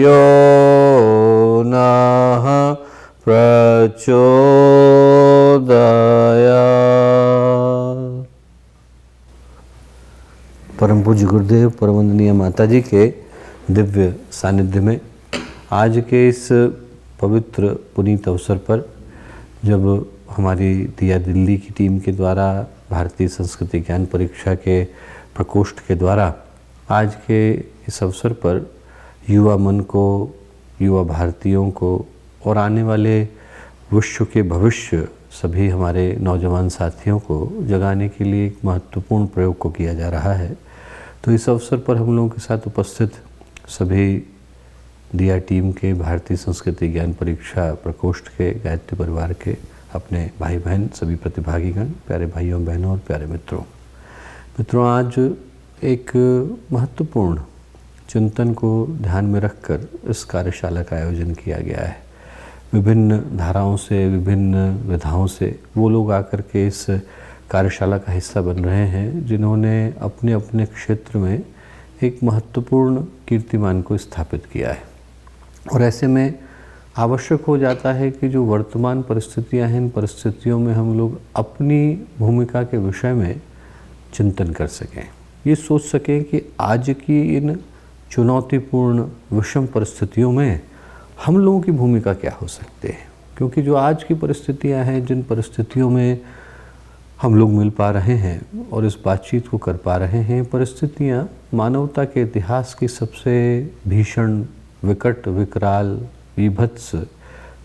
यो नः प्रचोदयात्। परम पूज्य गुरुदेव परम वंदनीय माता जी के दिव्य सानिध्य में आज के इस पवित्र पुनीत अवसर पर, जब हमारी दिया दिल्ली की टीम के द्वारा भारतीय संस्कृति ज्ञान परीक्षा के प्रकोष्ठ के द्वारा आज के इस अवसर पर युवा मन को, युवा भारतीयों को और आने वाले विश्व के भविष्य सभी हमारे नौजवान साथियों को जगाने के लिए एक महत्वपूर्ण प्रयोग को किया जा रहा है। तो इस अवसर पर हम लोगों के साथ उपस्थित सभी दिया टीम के, भारतीय संस्कृति ज्ञान परीक्षा प्रकोष्ठ के, गायत्री परिवार के अपने भाई बहन, सभी प्रतिभागीगण, प्यारे भाइयों बहनों और प्यारे मित्रों, आज एक महत्वपूर्ण चिंतन को ध्यान में रखकर इस कार्यशाला का आयोजन किया गया है। विभिन्न धाराओं से, विभिन्न विधाओं से वो लोग आकर के इस कार्यशाला का हिस्सा बन रहे हैं जिन्होंने अपने अपने क्षेत्र में एक महत्वपूर्ण कीर्तिमान को स्थापित किया है। और ऐसे में आवश्यक हो जाता है कि जो वर्तमान परिस्थितियां हैं, इन परिस्थितियों में हम लोग अपनी भूमिका के विषय में चिंतन कर सकें, ये सोच सकें कि आज की इन चुनौतीपूर्ण विषम परिस्थितियों में हम लोगों की भूमिका क्या हो सकती है। क्योंकि जो आज की परिस्थितियां हैं, जिन परिस्थितियों में हम लोग मिल पा रहे हैं और इस बातचीत को कर पा रहे हैं, परिस्थितियां मानवता के इतिहास की सबसे भीषण, विकट, विकराल, विभत्स,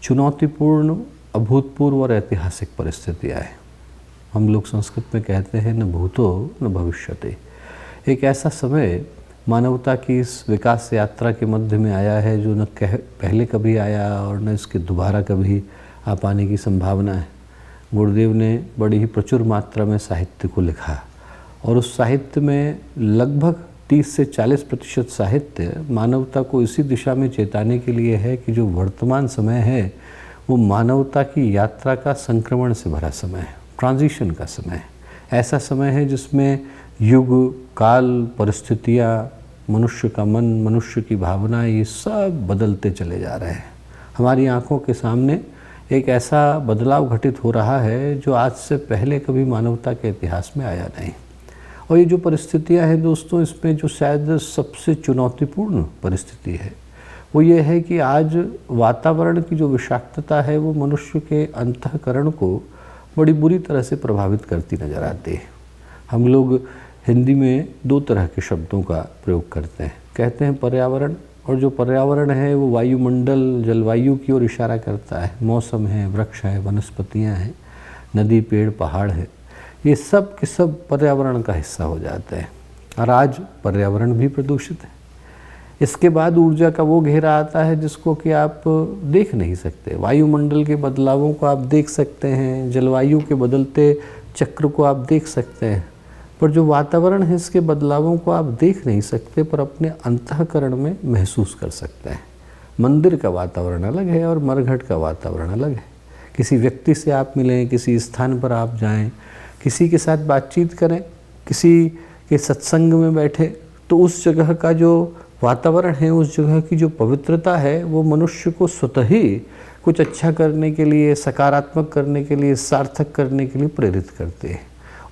चुनौतीपूर्ण, अभूतपूर्व और ऐतिहासिक परिस्थितियां हैं। हम लोग संस्कृत में कहते हैं न भूतो न भविष्यते। एक ऐसा समय मानवता की इस विकास यात्रा के मध्य में आया है जो न पहले कभी आया और न इसके दोबारा कभी आ पाने की संभावना है। गुरुदेव ने बड़ी ही प्रचुर मात्रा में साहित्य को लिखा और उस साहित्य में लगभग 30 से 40% साहित्य मानवता को इसी दिशा में चेताने के लिए है कि जो वर्तमान समय है वो मानवता की यात्रा का संक्रमण से भरा समय है, ट्रांजिशन का समय है। ऐसा समय है जिसमें युग, काल, परिस्थितियाँ, मनुष्य का मन, मनुष्य की भावनाएं, ये सब बदलते चले जा रहे हैं। हमारी आंखों के सामने एक ऐसा बदलाव घटित हो रहा है जो आज से पहले कभी मानवता के इतिहास में आया नहीं। और ये जो परिस्थितियां हैं दोस्तों, इसमें जो शायद सबसे चुनौतीपूर्ण परिस्थिति है वो ये है कि आज वातावरण की जो विषाक्तता है वो मनुष्य के अंतःकरण को बड़ी बुरी तरह से प्रभावित करती नजर आती है। हम लोग हिंदी में 2 तरह के शब्दों का प्रयोग करते हैं। कहते हैं पर्यावरण, और जो पर्यावरण है वो वायुमंडल, जलवायु की ओर इशारा करता है। मौसम है, वृक्ष है, वनस्पतियाँ हैं, नदी, पेड़, पहाड़ है, ये सब के सब पर्यावरण का हिस्सा हो जाते हैं। और आज पर्यावरण भी प्रदूषित है। इसके बाद ऊर्जा का वो घेरा आता है जिसको कि आप देख नहीं सकते। वायुमंडल के बदलावों को आप देख सकते हैं, जलवायु के बदलते चक्र को आप देख सकते हैं, पर जो वातावरण है इसके बदलावों को आप देख नहीं सकते, पर अपने अंतःकरण में महसूस कर सकते हैं। मंदिर का वातावरण अलग है और मरघट का वातावरण अलग है। किसी व्यक्ति से आप मिलें, किसी स्थान पर आप जाएं, किसी के साथ बातचीत करें, किसी के सत्संग में बैठे, तो उस जगह का जो वातावरण है, उस जगह की जो पवित्रता है, वो मनुष्य को स्वतः ही कुछ अच्छा करने के लिए, सकारात्मक करने के लिए, सार्थक करने के लिए प्रेरित करते हैं।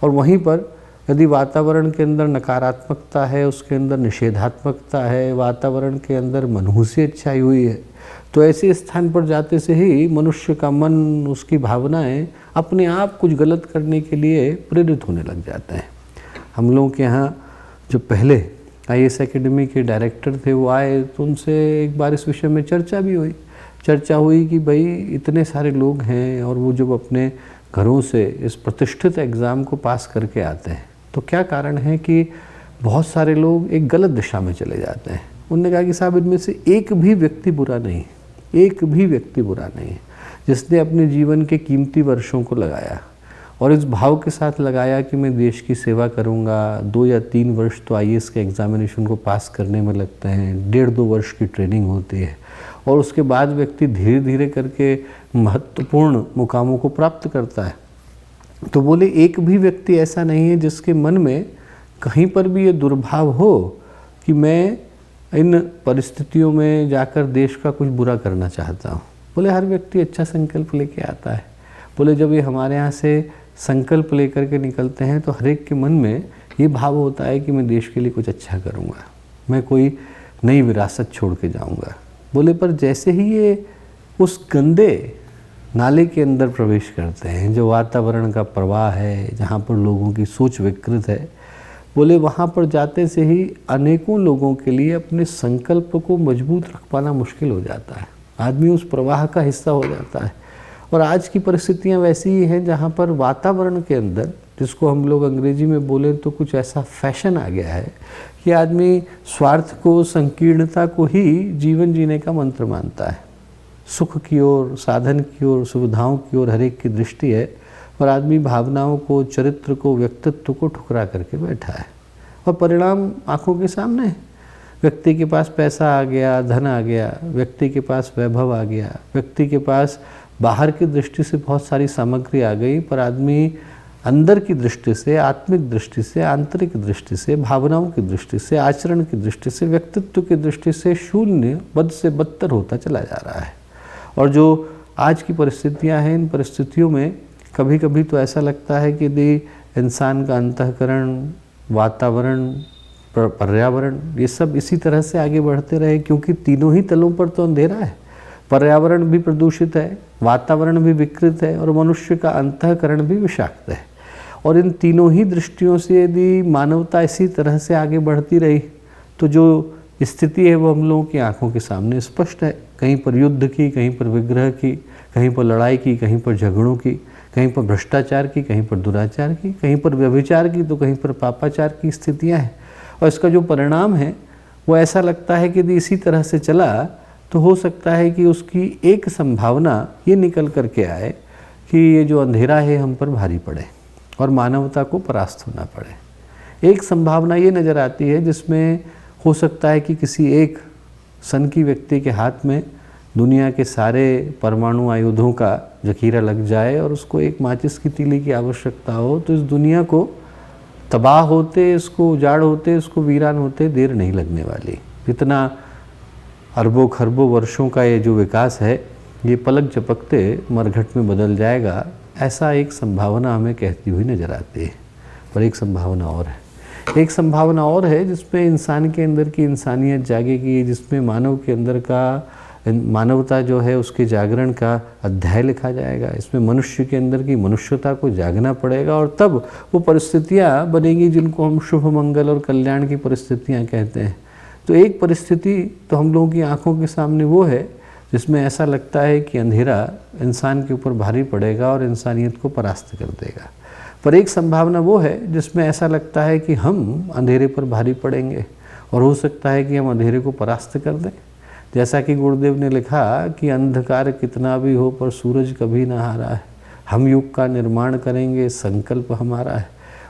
और वहीं पर यदि वातावरण के अंदर नकारात्मकता है, उसके अंदर निषेधात्मकता है, वातावरण के अंदर मनहूसियत छाई हुई है, तो ऐसे स्थान पर जाते से ही मनुष्य का मन, उसकी भावनाएं अपने आप कुछ गलत करने के लिए प्रेरित होने लग जाते हैं। हम लोगों के यहाँ जो पहले IAS एकेडमी के डायरेक्टर थे वो आए, तो उनसे एक बार इस विषय में चर्चा हुई कि भाई इतने सारे लोग हैं और वो जब अपने घरों से इस प्रतिष्ठित एग्ज़ाम को पास करके आते हैं तो क्या कारण है कि बहुत सारे लोग एक गलत दिशा में चले जाते हैं। उन्होंने कहा कि साहब इनमें से एक भी व्यक्ति बुरा नहीं है, एक भी व्यक्ति बुरा नहीं है जिसने अपने जीवन के कीमती वर्षों को लगाया और इस भाव के साथ लगाया कि मैं देश की सेवा करूंगा। 2 या 3 वर्ष तो IAS के एग्ज़ामिनेशन को पास करने में लगते हैं, 1.5-2 वर्ष की ट्रेनिंग होती है और उसके बाद व्यक्ति धीरे धीरे करके महत्वपूर्ण मुकामों को प्राप्त करता है। तो बोले एक भी व्यक्ति ऐसा नहीं है जिसके मन में कहीं पर भी ये दुर्भाव हो कि मैं इन परिस्थितियों में जाकर देश का कुछ बुरा करना चाहता हूँ। बोले हर व्यक्ति अच्छा संकल्प लेके आता है। बोले जब ये हमारे यहाँ से संकल्प लेकर के निकलते हैं तो हर एक के मन में ये भाव होता है कि मैं देश के लिए कुछ अच्छा करूँगा, मैं कोई नई विरासत छोड़ के जाऊँगा। बोले पर जैसे ही ये उस गंदे नाले के अंदर प्रवेश करते हैं, जो वातावरण का प्रवाह है, जहाँ पर लोगों की सोच विकृत है, बोले वहाँ पर जाते से ही अनेकों लोगों के लिए अपने संकल्प को मजबूत रख पाना मुश्किल हो जाता है। आदमी उस प्रवाह का हिस्सा हो जाता है। और आज की परिस्थितियाँ वैसी ही हैं जहाँ पर वातावरण के अंदर, जिसको हम लोग अंग्रेजी में बोलें तो कुछ ऐसा फैशन आ गया है कि आदमी स्वार्थ को, संकीर्णता को ही जीवन जीने का मंत्र मानता है। सुख की ओर, साधन की ओर, सुविधाओं की ओर हर एक की दृष्टि है और आदमी भावनाओं को, चरित्र को, व्यक्तित्व को ठुकरा करके बैठा है और परिणाम आंखों के सामने है। व्यक्ति के पास पैसा आ गया, धन आ गया, व्यक्ति के पास वैभव आ गया, व्यक्ति के पास बाहर की दृष्टि से बहुत सारी सामग्री आ गई, पर आदमी अंदर की दृष्टि से, आत्मिक दृष्टि से, आंतरिक दृष्टि से, भावनाओं की दृष्टि से, आचरण की दृष्टि से, व्यक्तित्व की दृष्टि से शून्य, बद से बदतर होता चला जा रहा है। और जो आज की परिस्थितियां हैं, इन परिस्थितियों में कभी कभी तो ऐसा लगता है कि यदि इंसान का अंतःकरण, वातावरण, पर्यावरण, ये सब इसी तरह से आगे बढ़ते रहे, क्योंकि तीनों ही तलों पर तो अंधेरा है। पर्यावरण भी प्रदूषित है, वातावरण भी विकृत है और मनुष्य का अंतःकरण भी विषाक्त है। और इन तीनों ही दृष्टियों से यदि मानवता इसी तरह से आगे बढ़ती रही तो जो स्थिति है वो हम लोगों की आंखों के सामने स्पष्ट है। कहीं पर युद्ध की, कहीं पर विग्रह की, कहीं पर लड़ाई की, कहीं पर झगड़ों की, कहीं पर भ्रष्टाचार की, कहीं पर दुराचार की, कहीं पर व्यभिचार की, तो कहीं पर पापाचार की स्थितियां हैं। और इसका जो परिणाम है वो ऐसा लगता है कि यदि इसी तरह से चला तो हो सकता है कि उसकी एक संभावना ये निकल करके आए कि ये जो अंधेरा है हम पर भारी पड़े और मानवता को परास्त होना पड़े। एक संभावना ये नज़र आती है जिसमें हो सकता है कि किसी एक सनकी व्यक्ति के हाथ में दुनिया के सारे परमाणु आयुधों का जखीरा लग जाए और उसको एक माचिस की तीली की आवश्यकता हो, तो इस दुनिया को तबाह होते, इसको उजाड़ होते, इसको वीरान होते देर नहीं लगने वाली। जितना अरबों खरबों वर्षों का ये जो विकास है, ये पलक झपकते मरघट में बदल जाएगा, ऐसा एक संभावना हमें कहती हुई नज़र आती है। पर एक संभावना और है, एक संभावना और है जिसमें इंसान के अंदर की इंसानियत जागेगी, जिसमें मानव के अंदर का, मानवता जो है उसके जागरण का अध्याय लिखा जाएगा। इसमें मनुष्य के अंदर की मनुष्यता को जागना पड़ेगा और तब वो परिस्थितियाँ बनेंगी जिनको हम शुभ, मंगल और कल्याण की परिस्थितियाँ कहते हैं। तो एक परिस्थिति तो हम लोगों की आंखों के सामने वो है जिसमें ऐसा लगता है कि अंधेरा इंसान के ऊपर भारी पड़ेगा और इंसानियत को परास्त कर देगा। पर एक संभावना वो है जिसमें ऐसा लगता है कि हम अंधेरे पर भारी पड़ेंगे और हो सकता है कि हम अंधेरे को परास्त कर दें। जैसा कि गुरुदेव ने लिखा कि अंधकार कितना भी हो पर सूरज कभी ना हारा है, हम युग का निर्माण करेंगे, संकल्प हमारा है।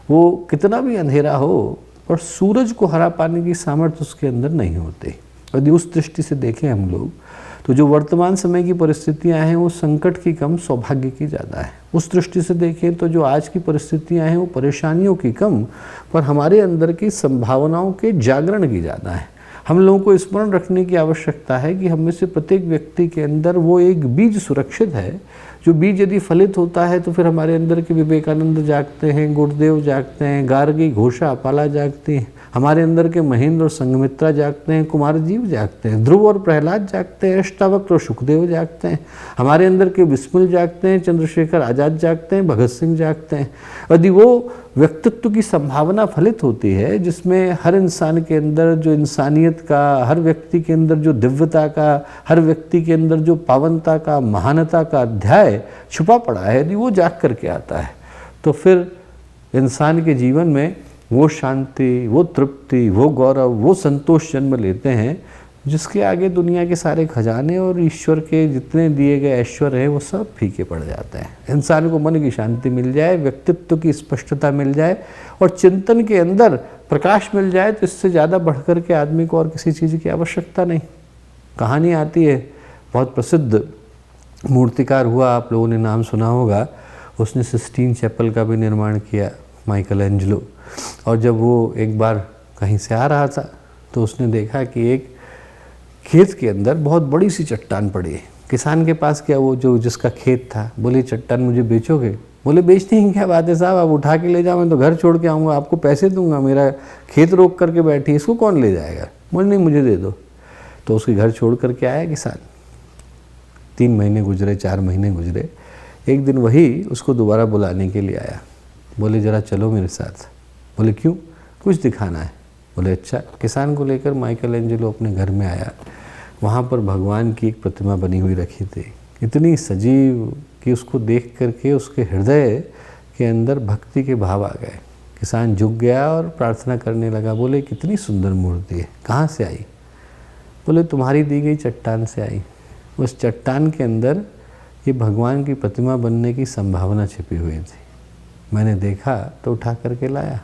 वो कितना भी अंधेरा हो पर सूरज को हरा पाने की सामर्थ्य उसके अंदर नहीं होती। यदि उस दृष्टि से देखें हम लोग तो जो वर्तमान समय की परिस्थितियां हैं वो संकट की कम, सौभाग्य की ज़्यादा है। उस दृष्टि से देखें तो जो आज की परिस्थितियां हैं वो परेशानियों की कम पर हमारे अंदर की संभावनाओं के जागरण की ज़्यादा है। हम लोगों को स्मरण रखने की आवश्यकता है कि हम में से प्रत्येक व्यक्ति के अंदर वो एक बीज सुरक्षित है, जो बीज यदि फलित होता है तो फिर हमारे अंदर के विवेकानंद जागते हैं, गुरुदेव जागते हैं, गार्गी, घोषा, पाला जागते हैं, हमारे अंदर के महेंद्र और संघमित्रा जागते हैं, कुमार जीव जागते हैं, ध्रुव और प्रहलाद जागते हैं, अष्टावक्र और सुखदेव जागते हैं, हमारे अंदर के बिस्मिल जागते हैं, चंद्रशेखर आज़ाद जागते हैं, भगत सिंह जागते हैं। यदि वो व्यक्तित्व की संभावना फलित होती है जिसमें हर इंसान के अंदर जो इंसानियत का, हर व्यक्ति के अंदर जो दिव्यता का, हर व्यक्ति के अंदर जो पावनता का, महानता का अध्याय छुपा पड़ा है, यदि वो जाग करके आता है तो फिर इंसान के जीवन में वो शांति, वो तृप्ति, वो गौरव, वो संतोष जन्म लेते हैं जिसके आगे दुनिया के सारे खजाने और ईश्वर के जितने दिए गए ऐश्वर्य हैं वो सब फीके पड़ जाते हैं। इंसान को मन की शांति मिल जाए, व्यक्तित्व की स्पष्टता मिल जाए और चिंतन के अंदर प्रकाश मिल जाए तो इससे ज़्यादा बढ़कर के आदमी को और किसी चीज़ की आवश्यकता नहीं। कहानी आती है, बहुत प्रसिद्ध मूर्तिकार हुआ, आप लोगों ने नाम सुना होगा, उसने सिस्टीन चैपल का भी निर्माण किया, माइकल एंजेलो। और जब वो एक बार कहीं से आ रहा था तो उसने देखा कि एक खेत के अंदर बहुत बड़ी सी चट्टान पड़ी है। किसान के पास क्या, वो जो जिसका खेत था, बोले चट्टान मुझे बेचोगे? बोले बेचने की क्या बात है साहब, आप उठा के ले जाओ, मैं तो घर छोड़ के आऊँगा, आपको पैसे दूंगा, मेरा खेत रोक करके बैठी, इसको कौन ले जाएगा? बोले नहीं मुझे दे दो। तो उसके घर छोड़ करके आया किसान। 3 महीने गुजरे, 4 महीने गुजरे, एक दिन वही उसको दोबारा बुलाने के लिए आया। बोले ज़रा चलो मेरे साथ। बोले क्यों? कुछ दिखाना है। बोले अच्छा। किसान को लेकर माइकल एंजेलो अपने घर में आया। वहाँ पर भगवान की एक प्रतिमा बनी हुई रखी थी, इतनी सजीव कि उसको देख करके उसके हृदय के अंदर भक्ति के भाव आ गए। किसान झुक गया और प्रार्थना करने लगा। बोले कितनी सुंदर मूर्ति है, कहाँ से आई? बोले तुम्हारी दी गई चट्टान से आई। उस चट्टान के अंदर ये भगवान की प्रतिमा बनने की संभावना छिपी हुई थी, मैंने देखा तो उठा करके लाया।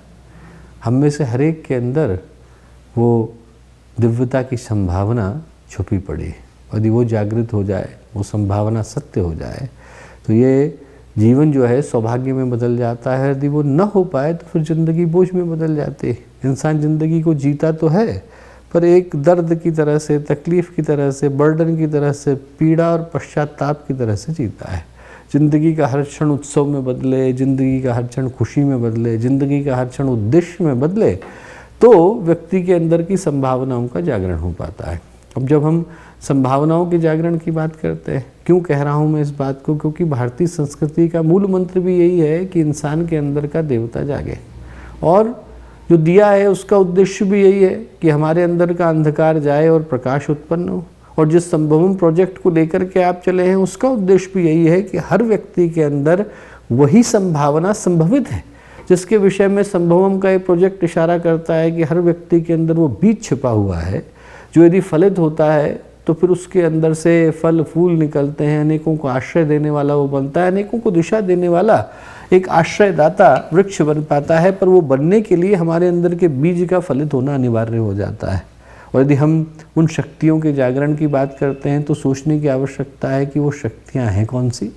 हम में से हर एक के अंदर वो दिव्यता की संभावना छुपी पड़ी है। यदि वो जागृत हो जाए, वो संभावना सत्य हो जाए, तो ये जीवन जो है सौभाग्य में बदल जाता है। यदि वो न हो पाए तो फिर ज़िंदगी बोझ में बदल जाती है। इंसान ज़िंदगी को जीता तो है, पर एक दर्द की तरह से, तकलीफ़ की तरह से, बर्डन की तरह से, पीड़ा और पश्चाताप की तरह से जीता है। ज़िंदगी का हर क्षण उत्सव में बदले, ज़िंदगी का हर क्षण खुशी में बदले, ज़िंदगी का हर क्षण उद्देश्य में बदले, तो व्यक्ति के अंदर की संभावनाओं का जागरण हो पाता है। अब जब हम संभावनाओं के जागरण की बात करते हैं, क्यों कह रहा हूँ मैं इस बात को? क्योंकि भारतीय संस्कृति का मूल मंत्र भी यही है कि इंसान के अंदर का देवता जागे, और जो दिया है उसका उद्देश्य भी यही है कि हमारे अंदर का अंधकार जाए और प्रकाश उत्पन्न हो। और जिस संभवम प्रोजेक्ट को लेकर के आप चले हैं, उसका उद्देश्य भी यही है कि हर व्यक्ति के अंदर वही संभावना संभवित है जिसके विषय में संभवम का एक प्रोजेक्ट इशारा करता है कि हर व्यक्ति के अंदर वो बीज छिपा हुआ है, जो यदि फलित होता है तो फिर उसके अंदर से फल फूल निकलते हैं, अनेकों को आश्रय देने वाला वो बनता है, अनेकों को दिशा देने वाला एक आश्रयदाता वृक्ष बन पाता है। पर वो बनने के लिए हमारे अंदर के बीज का फलित होना अनिवार्य हो जाता है। और यदि हम उन शक्तियों के जागरण की बात करते हैं तो सोचने की आवश्यकता है कि वो शक्तियाँ हैं कौन सी,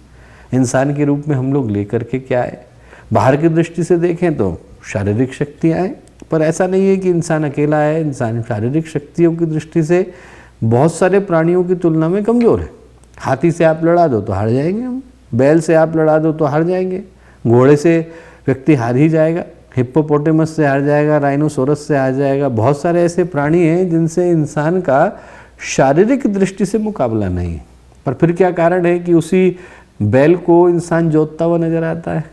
इंसान के रूप में हम लोग लेकर के क्या है। बाहर की दृष्टि से देखें तो शारीरिक शक्तियाँ हैं, पर ऐसा नहीं है कि इंसान अकेला है। इंसान शारीरिक शक्तियों की दृष्टि से बहुत सारे प्राणियों की तुलना में कमज़ोर है। हाथी से आप लड़ा दो तो हार जाएंगे हम, बैल से आप लड़ा दो तो हार जाएंगे, घोड़े से व्यक्ति हार ही जाएगा, हिप्पोपोटेमस से हार जाएगा, राइनोसोरस से हार जाएगा। बहुत सारे ऐसे प्राणी हैं जिनसे इंसान का शारीरिक दृष्टि से मुकाबला नहीं। पर फिर क्या कारण है कि उसी बैल को इंसान जोतता हुआ नजर आता है?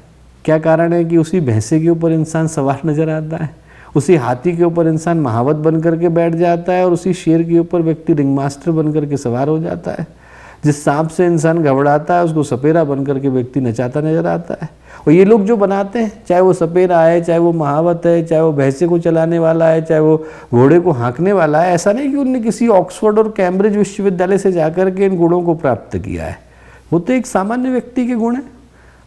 क्या कारण है कि उसी भैंसे के ऊपर इंसान सवार नजर आता है? उसी हाथी के ऊपर इंसान महावत बन करके बैठ जाता है और उसी शेर के ऊपर व्यक्ति रिंग मास्टर बन करके सवार हो जाता है। जिस सांप से इंसान घबराता है उसको सपेरा बन करके व्यक्ति नचाता नजर आता है। और ये लोग जो बनाते हैं, चाहे वो सपेरा है, चाहे वो महावत है, चाहे वो भैंसे को चलाने वाला है, चाहे वो घोड़े को हाँकने वाला है, ऐसा नहीं कि उनने किसी ऑक्सफोर्ड और कैम्ब्रिज विश्वविद्यालय से जाकर के इन गुणों को प्राप्त किया है। वो तो एक सामान्य व्यक्ति के गुण हैं।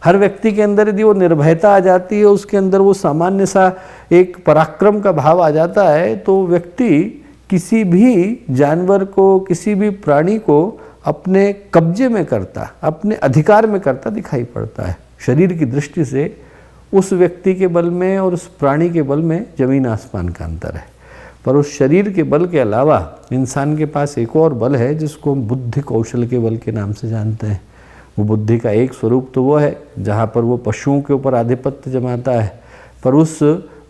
हर व्यक्ति के अंदर यदि वो निर्भयता आ जाती है, उसके अंदर वो सामान्य सा एक पराक्रम का भाव आ जाता है, तो व्यक्ति किसी भी जानवर को, किसी भी प्राणी को अपने कब्जे में करता, अपने अधिकार में करता दिखाई पड़ता है। शरीर की दृष्टि से उस व्यक्ति के बल में और उस प्राणी के बल में जमीन आसमान का अंतर है। पर उस शरीर के बल के अलावा इंसान के पास एक और बल है जिसको हम बुद्धि कौशल के बल के नाम से जानते हैं। वो बुद्धि का एक स्वरूप तो वो है जहाँ पर वो पशुओं के ऊपर आधिपत्य जमाता है, पर उस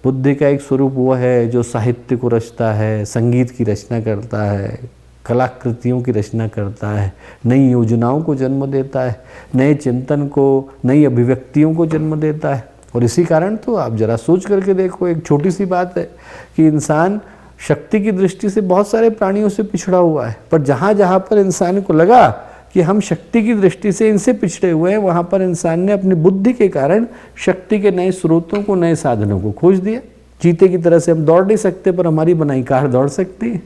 बुद्धि का एक स्वरूप वो है जो साहित्य को रचता है, संगीत की रचना करता है, कलाकृतियों की रचना करता है, नई योजनाओं को जन्म देता है, नए चिंतन को, नई अभिव्यक्तियों को जन्म देता है। और इसी कारण तो आप जरा सोच करके देखो, एक छोटी सी बात है कि इंसान शक्ति की दृष्टि से बहुत सारे प्राणियों से पिछड़ा हुआ है, पर जहाँ जहाँ पर इंसान को लगा कि हम शक्ति की दृष्टि से इनसे पिछड़े हुए हैं, वहाँ पर इंसान ने अपनी बुद्धि के कारण शक्ति के नए स्रोतों को, नए साधनों को खोज दिया। चीते की तरह से हम दौड़ नहीं सकते, पर हमारी बनाई कार दौड़ सकती है।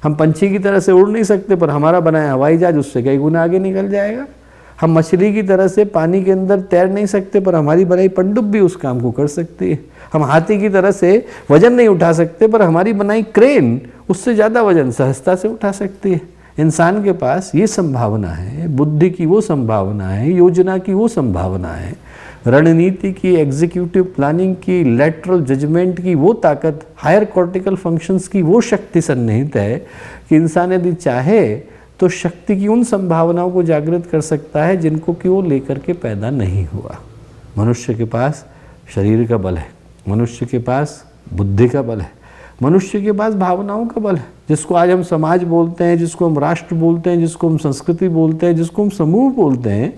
हम पंछी की तरह से उड़ नहीं सकते, पर हमारा बनाया हवाई जहाज उससे कई गुना आगे निकल जाएगा। हम मछली की तरह से पानी के अंदर तैर नहीं सकते, पर हमारी बनाई पनडुब्बी उस काम को कर सकती है। हम हाथी की तरह से वजन नहीं उठा सकते, पर हमारी बनाई क्रेन उससे ज़्यादा वजन सहजता से उठा सकती है। इंसान के पास ये संभावना है, बुद्धि की वो संभावना है, योजना की वो संभावना है, रणनीति की, एग्जीक्यूटिव प्लानिंग की, लेटरल जजमेंट की वो ताकत, हायर कॉर्टिकल फंक्शंस की वो शक्ति सन्निहित है कि इंसान यदि चाहे तो शक्ति की उन संभावनाओं को जागृत कर सकता है जिनको कि वो लेकर के पैदा नहीं हुआ। मनुष्य के पास शरीर का बल है, मनुष्य के पास बुद्धि का बल है, मनुष्य के पास भावनाओं का बल है, जिसको आज हम समाज बोलते हैं, जिसको हम राष्ट्र बोलते हैं, जिसको हम संस्कृति बोलते हैं, जिसको हम समूह बोलते हैं।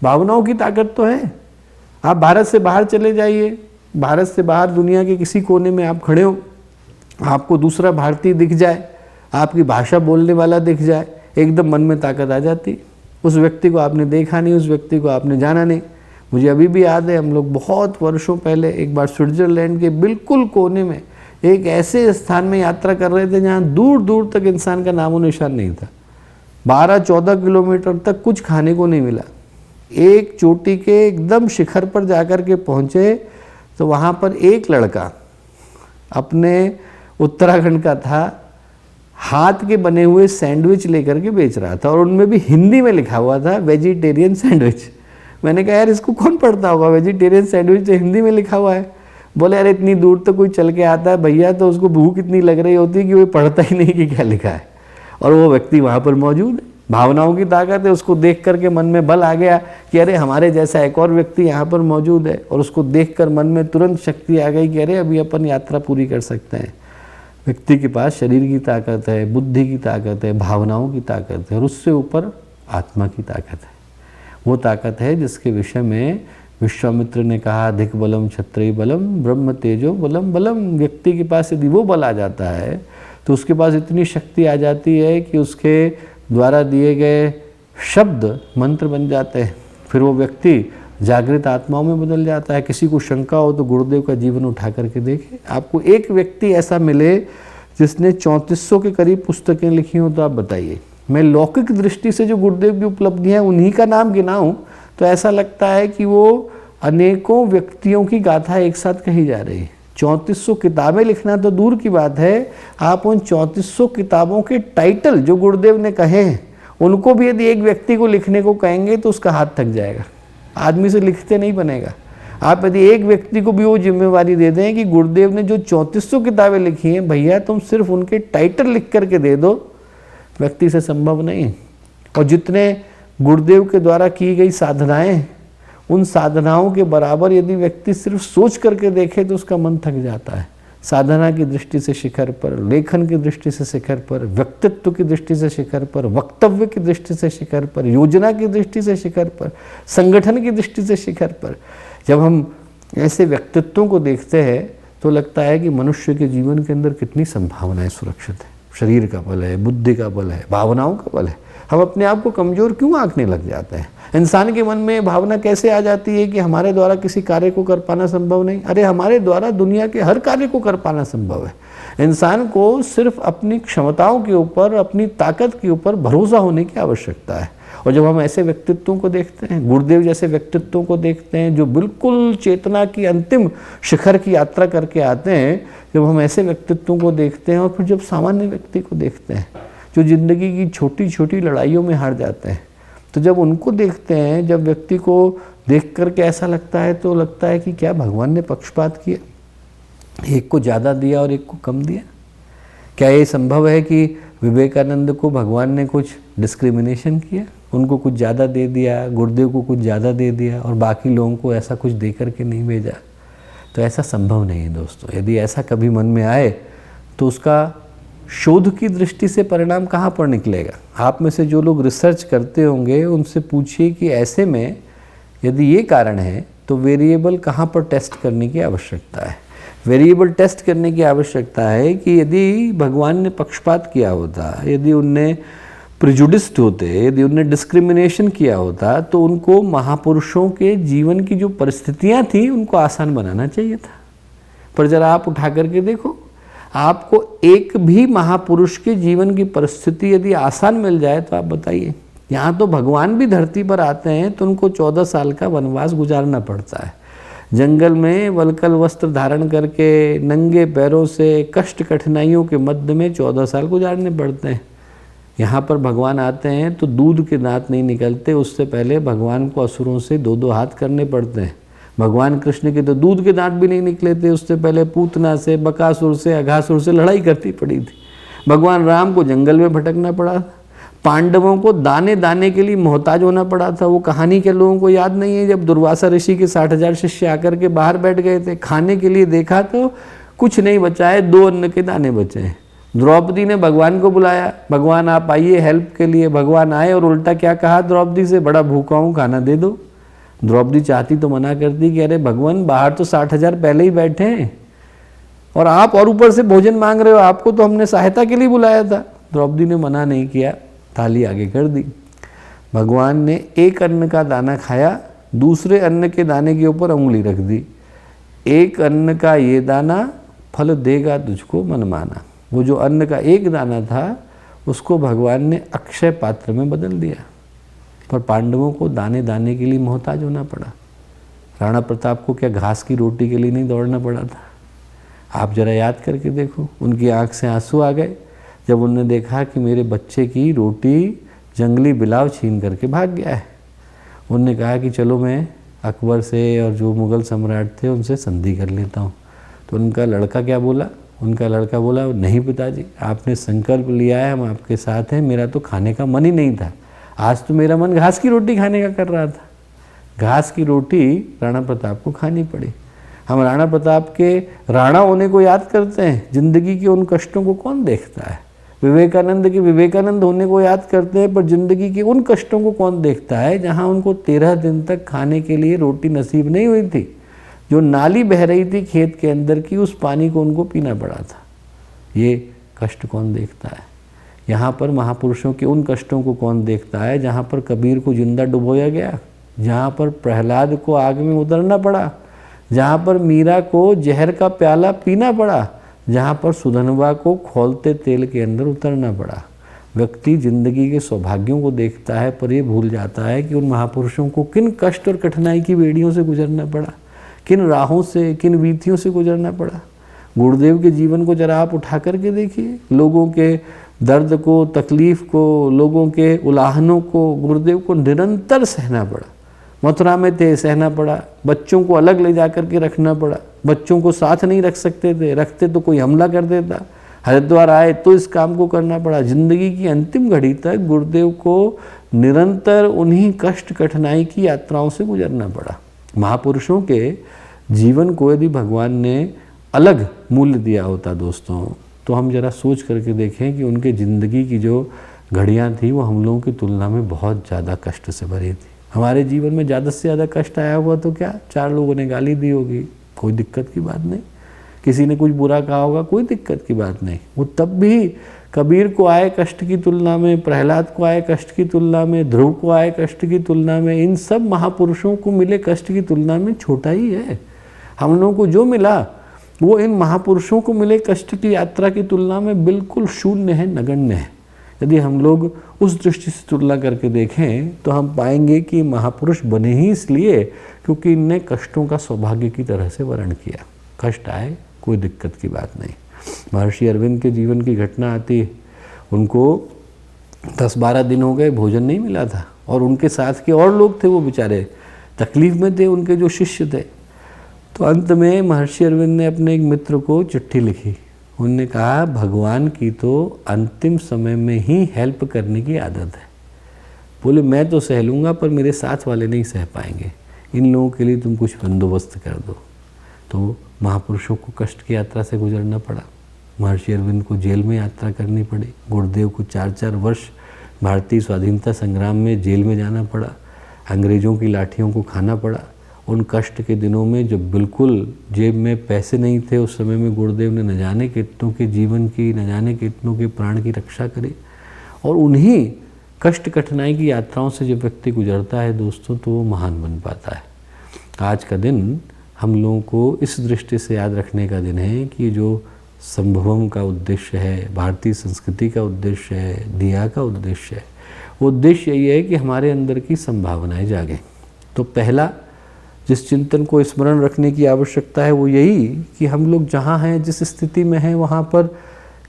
भावनाओं की ताकत तो है। आप भारत से बाहर चले जाइए, भारत से बाहर दुनिया के किसी कोने में आप खड़े हो, आपको दूसरा भारतीय दिख जाए, आपकी भाषा बोलने वाला दिख जाए, एकदम मन में ताकत आ जाती। उस व्यक्ति को आपने देखा नहीं, उस व्यक्ति को आपने जाना नहीं। मुझे अभी भी याद है, हम लोग बहुत वर्षों पहले एक बार स्विट्ज़रलैंड के बिल्कुल कोने में एक ऐसे स्थान में यात्रा कर रहे थे जहाँ दूर दूर तक इंसान का नामो निशान नहीं था। 12-14 किलोमीटर तक कुछ खाने को नहीं मिला। एक चोटी के एकदम शिखर पर जाकर के पहुँचे तो वहाँ पर एक लड़का अपने उत्तराखंड का था, हाथ के बने हुए सैंडविच लेकर के बेच रहा था और उनमें भी हिंदी में लिखा हुआ था वेजिटेरियन सैंडविच। मैंने कहा यार इसको कौन पढ़ता होगा, वेजिटेरियन सैंडविच तो हिंदी में लिखा हुआ है। बोले यार इतनी दूर तो कोई चल के आता है भैया, तो उसको भूख इतनी लग रही होती है कि वो पढ़ता ही नहीं कि क्या लिखा है। और वो व्यक्ति वहाँ पर मौजूद है। भावनाओं की ताकत है, उसको देख करके मन में बल आ गया कि अरे हमारे जैसा एक और व्यक्ति यहाँ पर मौजूद है, और उसको देख कर मन में तुरंत शक्ति आ गई कि अरे अभी अपन यात्रा पूरी कर सकते हैं। व्यक्ति के पास शरीर की ताकत है, बुद्धि की ताकत है, भावनाओं की ताकत है, और उससे ऊपर आत्मा की ताकत है। वो ताकत है जिसके विषय में विश्वामित्र ने कहा अधिक बलम क्षत्रिय बलम ब्रह्म तेजो बलम बलम। व्यक्ति के पास यदि वो बल आ जाता है तो उसके पास इतनी शक्ति आ जाती है कि उसके द्वारा दिए गए शब्द मंत्र बन जाते हैं। फिर वो व्यक्ति जागृत आत्माओं में बदल जाता है। किसी को शंका हो तो गुरुदेव का जीवन उठा करके देखे। आपको एक व्यक्ति ऐसा मिले जिसने 3400 के करीब पुस्तकें लिखी हो तो आप बताइए। मैं लौकिक दृष्टि से जो गुरुदेव की उपलब्धियां हैं उन्हीं का नाम गिनाऊं तो ऐसा लगता है कि वो अनेकों व्यक्तियों की गाथा एक साथ कही जा रही है। 3400 किताबें लिखना तो दूर की बात है, आप उन 3400 किताबों के टाइटल जो गुरुदेव ने कहे हैं उनको भी यदि एक व्यक्ति को लिखने को कहेंगे तो उसका हाथ थक जाएगा। आदमी से लिखते नहीं बनेगा। आप यदि एक व्यक्ति को भी वो जिम्मेवारी दे दें कि गुरुदेव ने जो 3400 किताबें लिखी हैं भैया तुम सिर्फ उनके टाइटल लिख करके दे दो, व्यक्ति से संभव नहीं। और जितने गुरुदेव के द्वारा की गई साधनाएं, उन साधनाओं के बराबर यदि व्यक्ति सिर्फ सोच करके देखे तो उसका मन थक जाता है। साधना की दृष्टि से शिखर पर, लेखन की दृष्टि से शिखर पर, व्यक्तित्व की दृष्टि से शिखर पर, वक्तव्य की दृष्टि से शिखर पर, योजना की दृष्टि से शिखर पर, संगठन की दृष्टि से शिखर पर। जब हम ऐसे व्यक्तित्वों को देखते हैं तो लगता है कि मनुष्य के जीवन के अंदर कितनी संभावनाएं सुरक्षित है। शरीर का बल है, बुद्धि का बल है, भावनाओं का बल है। हम अपने आप को कमज़ोर क्यों आंकने लग जाते हैं? इंसान के मन में भावना कैसे आ जाती है कि हमारे द्वारा किसी कार्य को कर पाना संभव नहीं? अरे हमारे द्वारा दुनिया के हर कार्य को कर पाना संभव है। इंसान को सिर्फ अपनी क्षमताओं के ऊपर, अपनी ताकत के ऊपर भरोसा होने की आवश्यकता है। और जब हम ऐसे व्यक्तित्वों को देखते हैं, गुरुदेव जैसे व्यक्तित्वों को देखते हैं जो बिल्कुल चेतना की अंतिम शिखर की यात्रा करके आते हैं, जब हम ऐसे व्यक्तित्वों को देखते हैं और फिर जब सामान्य व्यक्ति को देखते हैं जो ज़िंदगी की छोटी छोटी लड़ाइयों में हार जाते हैं, तो जब उनको देखते हैं, जब व्यक्ति को देख करके ऐसा लगता है तो लगता है कि क्या भगवान ने पक्षपात किया, एक को ज़्यादा दिया और एक को कम दिया? क्या ये संभव है कि विवेकानंद को भगवान ने कुछ डिस्क्रिमिनेशन किया, उनको कुछ ज़्यादा दे दिया, गुरुदेव को कुछ ज़्यादा दे दिया और बाकी लोगों को ऐसा कुछ दे करके नहीं भेजा? तो ऐसा संभव नहीं है दोस्तों। यदि ऐसा कभी मन में आए तो उसका शोध की दृष्टि से परिणाम कहाँ पर निकलेगा? आप में से जो लोग रिसर्च करते होंगे उनसे पूछिए कि ऐसे में यदि ये कारण है तो वेरिएबल कहाँ पर टेस्ट करने की आवश्यकता है। वेरिएबल टेस्ट करने की आवश्यकता है कि यदि भगवान ने पक्षपात किया होता, यदि उनने प्रिजुडिस्ड होते, यदि उनने डिस्क्रिमिनेशन किया होता तो उनको महापुरुषों के जीवन की जो परिस्थितियाँ थी उनको आसान बनाना चाहिए था। पर जरा आप उठा करके देखो, आपको एक भी महापुरुष के जीवन की परिस्थिति यदि आसान मिल जाए तो आप बताइए। यहाँ तो भगवान भी धरती पर आते हैं तो उनको 14 साल का वनवास गुजारना पड़ता है। जंगल में वलकल वस्त्र धारण करके नंगे पैरों से कष्ट कठिनाइयों के मध्य में 14 साल गुजारने पड़ते हैं। यहाँ पर भगवान आते हैं तो दूध के दांत नहीं निकलते, उससे पहले भगवान को असुरों से 2-2 हाथ करने पड़ते हैं। भगवान कृष्ण के तो दूध के दांत भी नहीं निकले थे, उससे पहले पूतना से, बकासुर से, अघासुर से लड़ाई करनी पड़ी थी। भगवान राम को जंगल में भटकना पड़ा, पांडवों को दाने दाने के लिए मोहताज होना पड़ा था। वो कहानी के लोगों को याद नहीं है, जब दुर्वासा ऋषि के 60,000 शिष्य आकर के बाहर बैठ गए थे, खाने के लिए देखा तो कुछ नहीं बचा है, 2 अन्न के दाने बचे हैं। द्रौपदी ने भगवान को बुलाया, भगवान आप आइए हेल्प के लिए। भगवान आए और उल्टा क्या कहा द्रौपदी से, बड़ा भूखा हूँ, खाना दे दो। द्रौपदी चाहती तो मना करती कि अरे भगवान बाहर तो 60,000 पहले ही बैठे हैं और आप और ऊपर से भोजन मांग रहे हो, आपको तो हमने सहायता के लिए बुलाया था। द्रौपदी ने मना नहीं किया, थाली आगे कर दी। भगवान ने एक अन्न का दाना खाया, दूसरे अन्न के दाने के ऊपर उंगली रख दी। एक अन्न का ये दाना फल देगा तुझको मनमाना। वो जो अन्न का एक दाना था उसको भगवान ने अक्षय पात्र में बदल दिया, पर पांडवों को दाने दाने के लिए मोहताज होना पड़ा। राणा प्रताप को क्या घास की रोटी के लिए नहीं दौड़ना पड़ा था? आप जरा याद करके देखो, उनकी आंख से आंसू आ गए जब उन्होंने देखा कि मेरे बच्चे की रोटी जंगली बिलाव छीन करके भाग गया है। उन्होंने कहा कि चलो मैं अकबर से और जो मुग़ल सम्राट थे उनसे संधि कर लेता हूँ। तो उनका लड़का क्या बोला? उनका लड़का बोला, नहीं पिताजी, आपने संकल्प लिया है, हम आपके साथ हैं, मेरा तो खाने का मन ही नहीं था, आज तो मेरा मन घास की रोटी खाने का कर रहा था। घास की रोटी राणा प्रताप को खानी पड़ी। हम राणा प्रताप के राणा होने को याद करते हैं, जिंदगी के उन कष्टों को कौन देखता है? विवेकानंद के विवेकानंद होने को याद करते हैं, पर जिंदगी के उन कष्टों को कौन देखता है जहां उनको 13 दिन तक खाने के लिए रोटी नसीब नहीं हुई थी। जो नाली बह रही थी खेत के अंदर की, उस पानी को उनको पीना पड़ा था। ये कष्ट कौन देखता है? यहाँ पर महापुरुषों के उन कष्टों को कौन देखता है जहाँ पर कबीर को जिंदा डुबोया गया, जहाँ पर प्रहलाद को आग में उतरना पड़ा, जहाँ पर मीरा को जहर का प्याला पीना पड़ा, जहाँ पर सुधनवा को खौलते तेल के अंदर उतरना पड़ा। व्यक्ति जिंदगी के सौभाग्यों को देखता है, पर ये भूल जाता है कि उन महापुरुषों को किन कष्ट और कठिनाई की बेड़ियों से गुजरना पड़ा, किन राहों से, किन वीथियों से गुजरना पड़ा। गुरुदेव के जीवन को जरा आप उठा करके देखिए, लोगों के दर्द को, तकलीफ को, लोगों के उलाहनों को गुरुदेव को निरंतर सहना पड़ा। मथुरा में थे, सहना पड़ा, बच्चों को अलग ले जा कर के रखना पड़ा, बच्चों को साथ नहीं रख सकते थे, रखते तो कोई हमला कर देता। हरिद्वार आए तो इस काम को करना पड़ा। जिंदगी की अंतिम घड़ी तक गुरुदेव को निरंतर उन्हीं कष्ट कठिनाई की यात्राओं से गुजरना पड़ा। महापुरुषों के जीवन को यदि भगवान ने अलग मूल्य दिया होता दोस्तों, तो हम जरा सोच करके देखें कि उनके ज़िंदगी की जो घड़ियां थी वो हम लोगों की तुलना में बहुत ज़्यादा कष्ट से भरी थी। हमारे जीवन में ज़्यादा से ज़्यादा कष्ट आया हुआ तो क्या, 4 लोगों ने गाली दी होगी, कोई दिक्कत की बात नहीं। किसी ने कुछ बुरा कहा होगा, कोई दिक्कत की बात नहीं। वो तब भी कबीर को आए कष्ट की तुलना में, प्रहलाद को आए कष्ट की तुलना में, ध्रुव को आए कष्ट की तुलना में, इन सब महापुरुषों को मिले कष्ट की तुलना में छोटा ही है। हम लोगों को जो मिला वो इन महापुरुषों को मिले कष्ट की यात्रा की तुलना में बिल्कुल शून्य है, नगण्य है। यदि हम लोग उस दृष्टि से तुलना करके देखें तो हम पाएंगे कि महापुरुष बने ही इसलिए क्योंकि इनने कष्टों का सौभाग्य की तरह से वर्ण किया। कष्ट आए, कोई दिक्कत की बात नहीं। महर्षि अरविंद के जीवन की घटना आती है, उनको 10-12 दिन हो गए, भोजन नहीं मिला था, और उनके साथ के और लोग थे वो बेचारे तकलीफ में थे, उनके जो शिष्य थे। तो अंत में महर्षि अरविंद ने अपने एक मित्र को चिट्ठी लिखी। उन्होंने कहा, भगवान की तो अंतिम समय में ही हेल्प करने की आदत है। बोले मैं तो सह लूँगा, पर मेरे साथ वाले नहीं सह पाएंगे, इन लोगों के लिए तुम कुछ बंदोबस्त कर दो। तो महापुरुषों को कष्ट की यात्रा से गुजरना पड़ा। महर्षि अरविंद को जेल में यात्रा करनी पड़ी। गुरुदेव को 4-4 वर्ष भारतीय स्वाधीनता संग्राम में जेल में जाना पड़ा। अंग्रेज़ों की लाठियों को खाना पड़ा। उन कष्ट के दिनों में जब बिल्कुल जेब में पैसे नहीं थे, उस समय में गुरुदेव ने न जाने कितनों के जीवन की, न जाने कितनों के प्राण की रक्षा करी। और उन्हीं कष्ट कठिनाई की यात्राओं से जब व्यक्ति गुजरता है दोस्तों, तो वो महान बन पाता है। आज का दिन हम लोगों को इस दृष्टि से याद रखने का दिन है कि जो संभवम का उद्देश्य है, भारतीय संस्कृति का उद्देश्य है, दिया का उद्देश्य है, वो उद्देश्य यही है कि हमारे अंदर की संभावनाएं जागें। तो पहला जिस चिंतन को स्मरण रखने की आवश्यकता है वो यही कि हम लोग जहाँ हैं, जिस स्थिति में हैं, वहाँ पर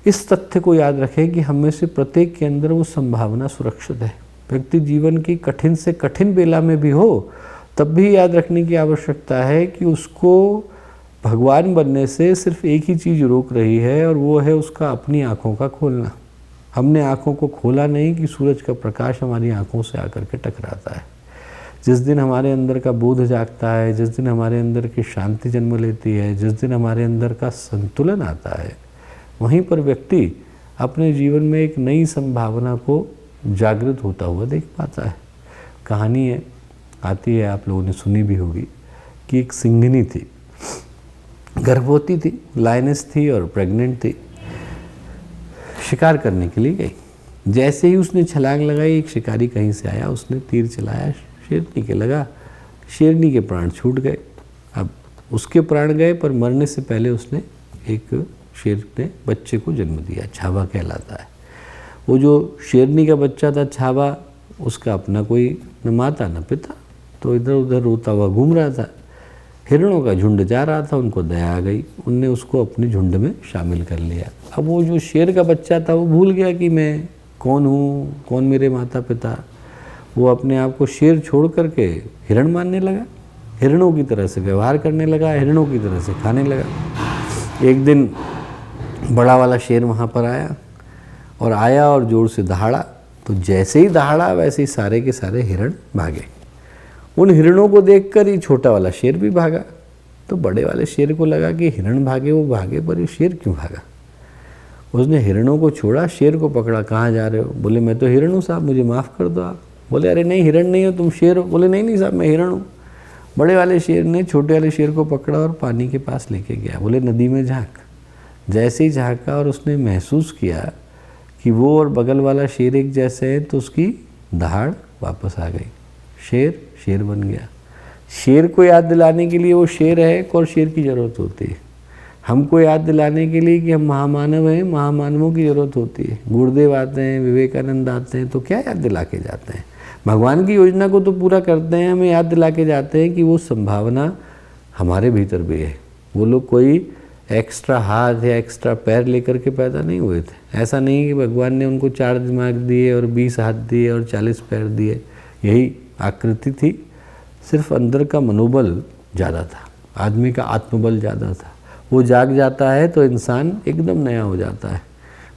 इस तथ्य को याद रखें कि हम में से प्रत्येक के अंदर वो संभावना सुरक्षित है। व्यक्ति जीवन की कठिन से कठिन बेला में भी हो तब भी याद रखने की आवश्यकता है कि उसको भगवान बनने से सिर्फ एक ही चीज़ रोक रही है, और वो है उसका अपनी आँखों का खोलना। हमने आँखों को खोला नहीं कि सूरज का प्रकाश हमारी आँखों से आकर के टकराता है। जिस दिन हमारे अंदर का बोध जागता है, जिस दिन हमारे अंदर की शांति जन्म लेती है, जिस दिन हमारे अंदर का संतुलन आता है, वहीं पर व्यक्ति अपने जीवन में एक नई संभावना को जागृत होता हुआ देख पाता है। कहानी है, आती है, आप लोगों ने सुनी भी होगी, कि एक सिंघनी थी, गर्भवती थी, लायनेस थी और प्रेग्नेंट थी। शिकार करने के लिए गई। जैसे ही उसने छलांग लगाई, एक शिकारी कहीं से आया, उसने तीर चलाया, शेरनी के लगा, शेरनी के प्राण छूट गए। अब उसके प्राण गए, पर मरने से पहले उसने एक शेर ने बच्चे को जन्म दिया, छावा कहलाता है। वो जो शेरनी का बच्चा था छावा, उसका अपना कोई न माता न पिता, तो इधर उधर रोता हुआ घूम रहा था। हिरणों का झुंड जा रहा था, उनको दया आ गई, उनने उसको अपने झुंड में शामिल कर लिया। अब वो जो शेर का बच्चा था वो भूल गया कि मैं कौन हूँ, कौन मेरे माता पिता। वो अपने आप को शेर छोड़ करके हिरण मानने लगा, हिरणों की तरह से व्यवहार करने लगा, हिरणों की तरह से खाने लगा। एक दिन बड़ा वाला शेर वहाँ पर आया और जोर से दहाड़ा, तो जैसे ही दहाड़ा वैसे ही सारे के सारे हिरण भागे। उन हिरणों को देखकर ही छोटा वाला शेर भी भागा। तो बड़े वाले शेर को लगा कि हिरण भागे वो भागे, पर ये शेर क्यों भागा। उसने हिरणों को छोड़ा, शेर को पकड़ा, कहाँ जा रहे हो? बोले मैं तो हिरण हूँ साहब, मुझे माफ़ कर दो आप। बोले अरे नहीं, हिरण नहीं हो तुम, शेर हो। बोले नहीं नहीं साहब, मैं हिरण हूँ। बड़े वाले शेर ने छोटे वाले शेर को पकड़ा और पानी के पास लेके गया। बोले नदी में झाँक। जैसे ही झाँका और उसने महसूस किया कि वो और बगल वाला शेर एक जैसे हैं, तो उसकी दहाड़ वापस आ गई। शेर शेर बन गया। शेर को याद दिलाने के लिए वो शेर है, और शेर की ज़रूरत होती है। हमको याद दिलाने के लिए कि हम महामानव हैं, महामानवों की ज़रूरत होती है। गुरुदेव आते हैं, विवेकानंद आते हैं, तो क्या याद दिला के जाते हैं? भगवान की योजना को तो पूरा करते हैं, हमें याद दिला के जाते हैं कि वो संभावना हमारे भीतर भी है। वो लोग कोई एक्स्ट्रा हाथ या एक्स्ट्रा पैर लेकर के पैदा नहीं हुए थे। ऐसा नहीं कि भगवान ने उनको 4 दिमाग दिए और 20 हाथ दिए और 40 पैर दिए, यही आकृति थी। सिर्फ अंदर का मनोबल ज़्यादा था, आदमी का आत्मबल ज़्यादा था। वो जाग जाता है तो इंसान एकदम नया हो जाता है।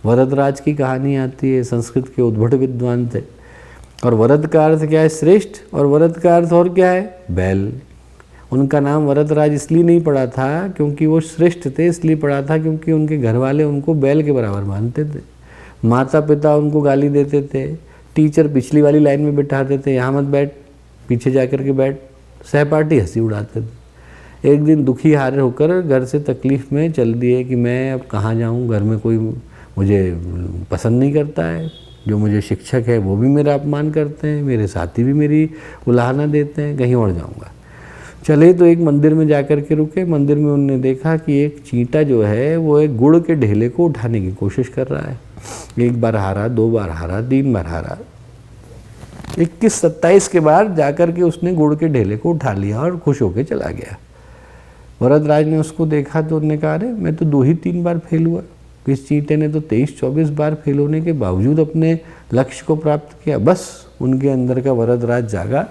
वरदराज की कहानी आती है, संस्कृत के उद्भट विद्वान थे, और वरद का अर्थ क्या है? श्रेष्ठ। और वरद का अर्थ और क्या है? बैल। उनका नाम वरदराज इसलिए नहीं पड़ा था क्योंकि वो श्रेष्ठ थे, इसलिए पड़ा था क्योंकि उनके घर वाले उनको बैल के बराबर मानते थे। माता पिता उनको गाली देते थे, टीचर पिछली वाली लाइन में बिठाते थे, यहाँ मत बैठ, पीछे जा कर के बैठ, सहपाठी हंसी उड़ाते थे। एक दिन दुखी हारे होकर घर से तकलीफ़ में चल दिए कि मैं अब कहाँ जाऊँ, घर में कोई मुझे पसंद नहीं करता है, जो मुझे शिक्षक है वो भी मेरा अपमान करते हैं, मेरे साथी भी मेरी उलाहना देते हैं, कहीं और जाऊँगा। चले तो एक मंदिर में जाकर के रुके। मंदिर में उन्होंने देखा कि एक चींटा जो है वो एक गुड़ के ढेले को उठाने की कोशिश कर रहा है। 1 बार हारा, 2 बार हारा, 3 बार हारा, 21-27 के बाद जाकर के उसने गुड़ के ढेले को उठा लिया और खुश होकर चला गया। वरदराज ने उसको देखा तो उन्होंने कहा अरे मैं तो 2 ही 3 बार फेल हुआ, इस चींटे ने तो 23-24 बार फेल होने के बावजूद अपने लक्ष्य को प्राप्त किया। बस उनके अंदर का वरदराज जागा,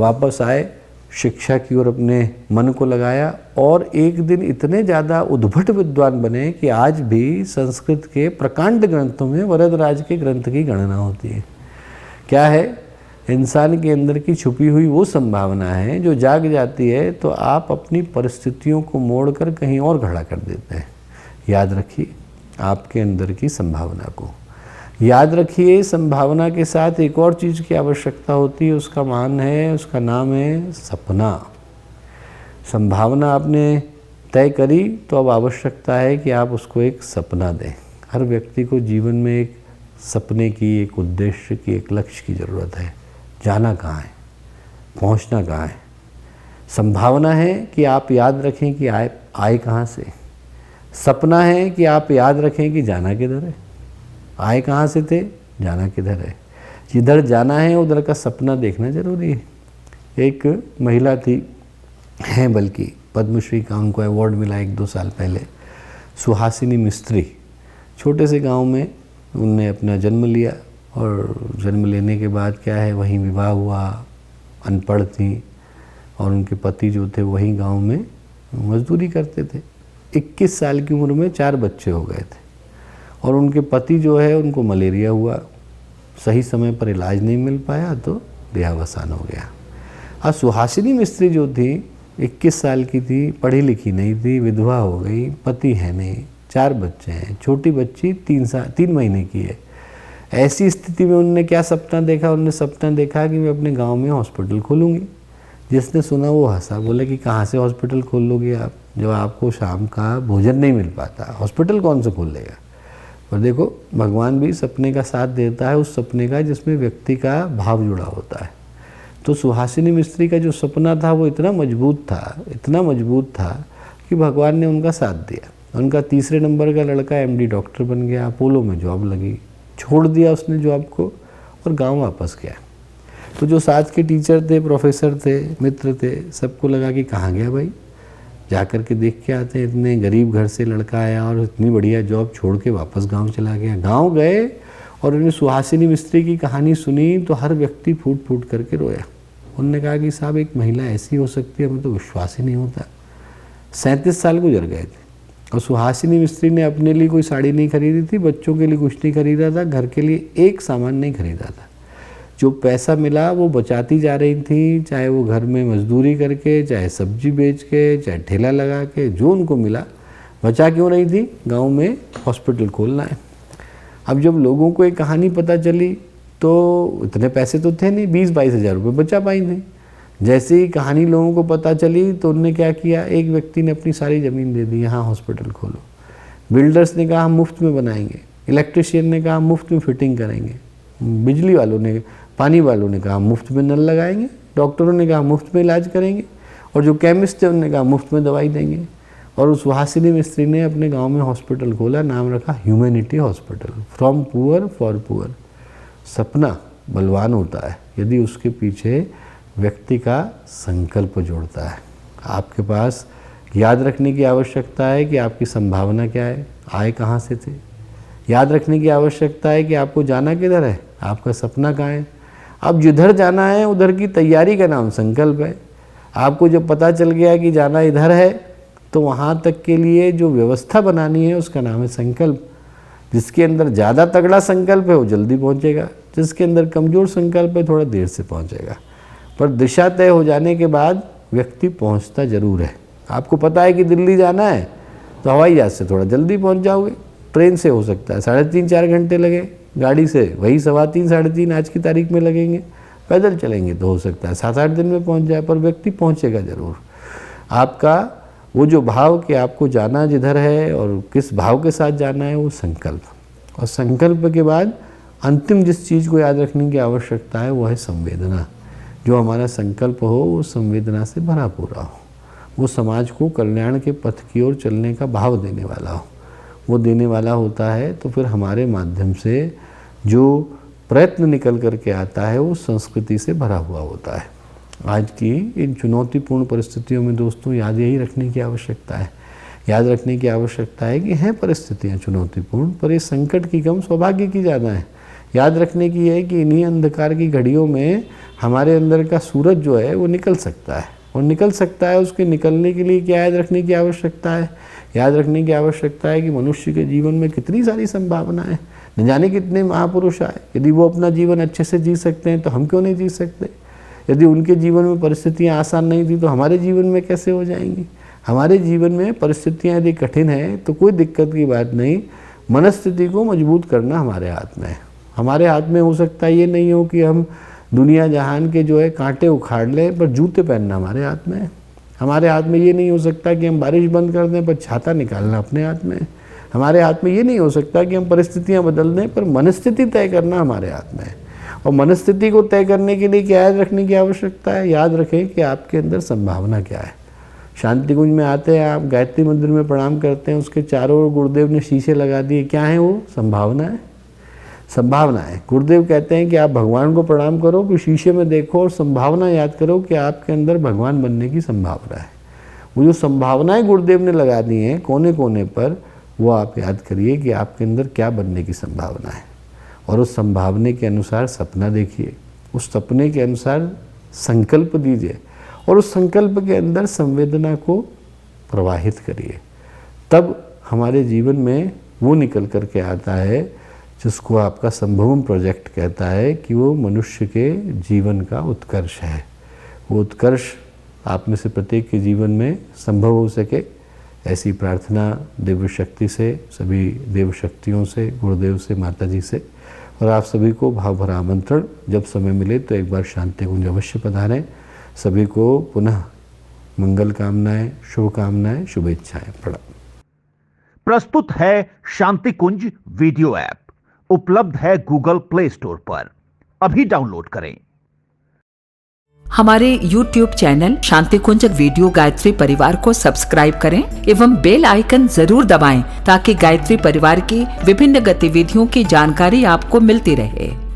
वापस आए, शिक्षा की ओर अपने मन को लगाया, और एक दिन इतने ज़्यादा उद्भट विद्वान बने कि आज भी संस्कृत के प्रकांड ग्रंथों में वरदराज के ग्रंथ की गणना होती है। क्या है? इंसान के अंदर की छुपी हुई वो संभावना है जो जाग जाती है तो आप अपनी परिस्थितियों को मोड़कर कहीं और खड़ा कर देते हैं। याद रखिए आपके अंदर की संभावना को, याद रखिए। संभावना के साथ एक और चीज़ की आवश्यकता होती है, उसका नाम है सपना। संभावना आपने तय करी तो अब आवश्यकता है कि आप उसको एक सपना दें। हर व्यक्ति को जीवन में एक सपने की, एक उद्देश्य की, एक लक्ष्य की ज़रूरत है। जाना कहाँ है, पहुँचना कहाँ है। संभावना है कि आप याद रखें कि आए कहाँ से। सपना है कि आप याद रखें कि जाना किधर है। आए कहाँ से थे, जाना किधर है। जिधर जाना है उधर का सपना देखना जरूरी है। एक महिला थी, हैं बल्कि पद्मश्री का उनको अवार्ड मिला 1-2 साल पहले, सुहासिनी मिस्त्री। छोटे से गांव में उनने अपना जन्म लिया, और जन्म लेने के बाद क्या है, वहीं विवाह हुआ, अनपढ़ थी, और उनके पति जो थे वहीं गांव में मजदूरी करते थे। 21 साल की उम्र में 4 बच्चे हो गए थे और उनके पति जो है उनको मलेरिया हुआ, सही समय पर इलाज नहीं मिल पाया तो देहावसान हो गया। और सुहासिनी मिस्त्री जो थी 21 साल की थी, पढ़ी लिखी नहीं थी, विधवा हो गई, पति है नहीं, 4 बच्चे हैं, छोटी बच्ची 3 महीने की है। ऐसी स्थिति में उन्होंने क्या सपना देखा? उन्होंने सपना देखा कि मैं अपने गांव में हॉस्पिटल खोलूँगी। जिसने सुना वो हंसा, बोले कि कहाँ से हॉस्पिटल खोल लोगे आप, जब आपको शाम का भोजन नहीं मिल पाता, हॉस्पिटल कौन से खोल लेगा। पर देखो भगवान भी सपने का साथ देता है, उस सपने का जिसमें व्यक्ति का भाव जुड़ा होता है। तो सुहासिनी मिस्त्री का जो सपना था वो इतना मजबूत था कि भगवान ने उनका साथ दिया। उनका 3 नंबर का लड़का MD डॉक्टर बन गया, अपोलो में जॉब लगी, छोड़ दिया उसने जॉब को और गांव वापस गया। तो जो साथ के टीचर थे, प्रोफेसर थे, मित्र थे, सबको लगा कि कहाँ गया भाई, जा कर के देख के आते हैं। इतने गरीब घर से लड़का आया और इतनी बढ़िया जॉब छोड़ के वापस गांव चला गया। गांव गए और उन्होंने सुहासिनी मिस्त्री की कहानी सुनी तो हर व्यक्ति फूट फूट करके रोया। उन्होंने कहा कि साहब एक महिला ऐसी हो सकती है, हमें तो विश्वास ही नहीं होता। 37 साल गुजर गए थे और सुहासिनी मिस्त्री ने अपने लिए कोई साड़ी नहीं खरीदी थी, बच्चों के लिए कुछ नहीं खरीदा था, घर के लिए एक सामान नहीं खरीदा था। जो पैसा मिला वो बचाती जा रही थी, चाहे वो घर में मजदूरी करके, चाहे सब्जी बेच के, चाहे ठेला लगा के, जो उनको मिला। बचा क्यों रही थी? गांव में हॉस्पिटल खोलना है। अब जब लोगों को एक कहानी पता चली तो इतने पैसे तो थे नहीं, 20-22 हज़ार रुपये बचा पाई थी। जैसे ही कहानी लोगों को पता चली तो उन्होंने क्या किया, एक व्यक्ति ने अपनी सारी ज़मीन दे दी, यहाँ हॉस्पिटल खोलो। बिल्डर्स ने कहा हम मुफ्त में बनाएंगे, इलेक्ट्रिशियन ने कहा मुफ्त में फिटिंग करेंगे, बिजली वालों ने, पानी वालों ने कहा मुफ्त में नल लगाएंगे, डॉक्टरों ने कहा मुफ्त में इलाज करेंगे और जो केमिस्ट थे उन्होंने कहा मुफ्त में दवाई देंगे। और उस सुहासिनी मिस्त्री ने अपने गांव में हॉस्पिटल खोला, नाम रखा humanity hospital, from poor for poor. सपना बलवान होता है यदि उसके पीछे व्यक्ति का संकल्प जोड़ता है। आपके पास याद रखने की आवश्यकता है कि आपकी संभावना क्या है, आए कहाँ से थे। याद रखने की आवश्यकता है कि आपको जाना किधर है, आपका सपना कहाँ है। अब जिधर जाना है उधर की तैयारी का नाम संकल्प है। आपको जब पता चल गया कि जाना इधर है तो वहाँ तक के लिए जो व्यवस्था बनानी है उसका नाम है संकल्प। जिसके अंदर ज़्यादा तगड़ा संकल्प है वो जल्दी पहुँचेगा, जिसके अंदर कमज़ोर संकल्प है थोड़ा देर से पहुँचेगा। पर दिशा तय हो जाने के बाद व्यक्ति पहुँचता ज़रूर है। आपको पता है कि दिल्ली जाना है तो हवाई जहाज़ से थोड़ा जल्दी पहुँच जाओगे, ट्रेन से हो सकता है 3.5-4 घंटे लगे, गाड़ी से वही 3.25-3.5 आज की तारीख में लगेंगे, पैदल चलेंगे तो हो सकता है 7-8 दिन में पहुंच जाए, पर व्यक्ति पहुंचेगा ज़रूर। आपका वो जो भाव कि आपको जाना जिधर है और किस भाव के साथ जाना है वो संकल्प, और संकल्प के बाद अंतिम जिस चीज़ को याद रखने की आवश्यकता है वो है संवेदना। जो हमारा संकल्प हो वो संवेदना से भरा पूरा हो, वो समाज को कल्याण के पथ की ओर चलने का भाव देने वाला हो। वो देने वाला होता है तो फिर हमारे माध्यम से जो प्रयत्न निकल करके आता है वो संस्कृति से भरा हुआ होता है। आज की इन चुनौतीपूर्ण परिस्थितियों में दोस्तों याद यही रखने की आवश्यकता है, याद रखने की आवश्यकता है कि हैं परिस्थितियाँ चुनौतीपूर्ण, पर ये संकट की कम सौभाग्य की ज़्यादा है। याद रखने की है कि इन्हीं अंधकार की घड़ियों में हमारे अंदर का सूरज जो है वो निकल सकता है, और निकल सकता है। उसके निकलने के लिए क्या याद रखने की आवश्यकता है? याद रखने की आवश्यकता है कि मनुष्य के जीवन में कितनी सारी संभावना है, न जाने कितने महापुरुष आए। यदि वो अपना जीवन अच्छे से जी सकते हैं तो हम क्यों नहीं जी सकते? यदि उनके जीवन में परिस्थितियाँ आसान नहीं थी तो हमारे जीवन में कैसे हो जाएंगी? हमारे जीवन में परिस्थितियाँ यदि कठिन है तो कोई दिक्कत की बात नहीं, मनस्थिति को मजबूत करना हमारे हाथ में है। हमारे हाथ में हो सकता है ये नहीं हो कि हम दुनिया जहान के जो है कांटे उखाड़ लें, पर जूते पहनना हमारे हाथ में है। हमारे हाथ में ये नहीं हो सकता कि हम बारिश बंद कर दें पर छाता निकालना अपने हाथ में है। हमारे हाथ में ये नहीं हो सकता कि हम परिस्थितियाँ बदल दें, पर मनस्थिति तय करना हमारे हाथ में है। और मनस्थिति को तय करने के लिए क्या याद रखने की आवश्यकता है? याद रखें कि आपके अंदर संभावना क्या है। शांति कुंज में आते हैं आप, गायत्री मंदिर में प्रणाम करते हैं, उसके चारों ओर गुरुदेव ने शीशे लगा दिए। क्या है वो? संभावना है। संभावना है। गुरुदेव कहते हैं कि आप भगवान को प्रणाम करो, फिर शीशे में देखो और संभावना याद करो कि आपके अंदर भगवान बनने की संभावना है। वो जो संभावनाएं गुरुदेव ने लगा दी हैं कोने कोने पर, वो आप याद करिए कि आपके अंदर क्या बनने की संभावना है, और उस संभावना के अनुसार सपना देखिए, उस सपने के अनुसार संकल्प दीजिए, और उस संकल्प के अंदर संवेदना को प्रवाहित करिए। तब हमारे जीवन में वो निकल कर के आता है जिसको आपका संभवम प्रोजेक्ट कहता है कि वो मनुष्य के जीवन का उत्कर्ष है। वो उत्कर्ष आप में से प्रत्येक के जीवन में संभव हो सके, ऐसी प्रार्थना दिव्य शक्ति से, सभी देव शक्तियों से, गुरुदेव से, माता जी से, और आप सभी को भाव भरा आमंत्रण, जब समय मिले तो एक बार शांति कुंज अवश्य पधारें। सभी को पुनः मंगल कामनाएं, शुभकामनाएं, शुभेच्छाएं। प्रणाम। प्रस्तुत है शांति कुंज वीडियो ऐप, उपलब्ध है गूगल प्ले स्टोर पर। अभी डाउनलोड करें। हमारे YouTube चैनल शांति कुंज वीडियो गायत्री परिवार को सब्सक्राइब करें एवं बेल आइकन जरूर दबाएं ताकि गायत्री परिवार की विभिन्न गतिविधियों की जानकारी आपको मिलती रहे।